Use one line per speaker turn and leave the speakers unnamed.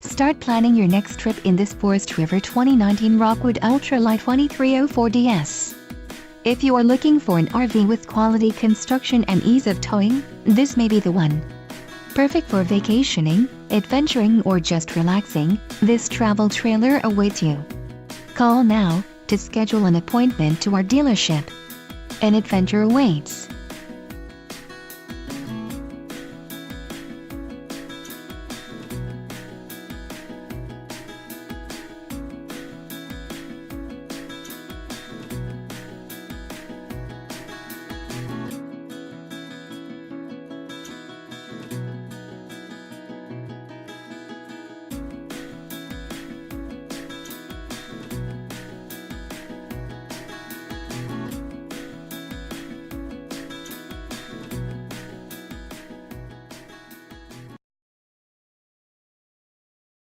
Start planning your next trip in this Forest River 2019 Rockwood Ultra Lite 2304DS. If you are looking for an RV with quality construction and ease of towing, this may be the one. Perfect for vacationing, adventuring or just relaxing, this travel trailer awaits you. Call now to schedule an appointment to our dealership. An adventure awaits.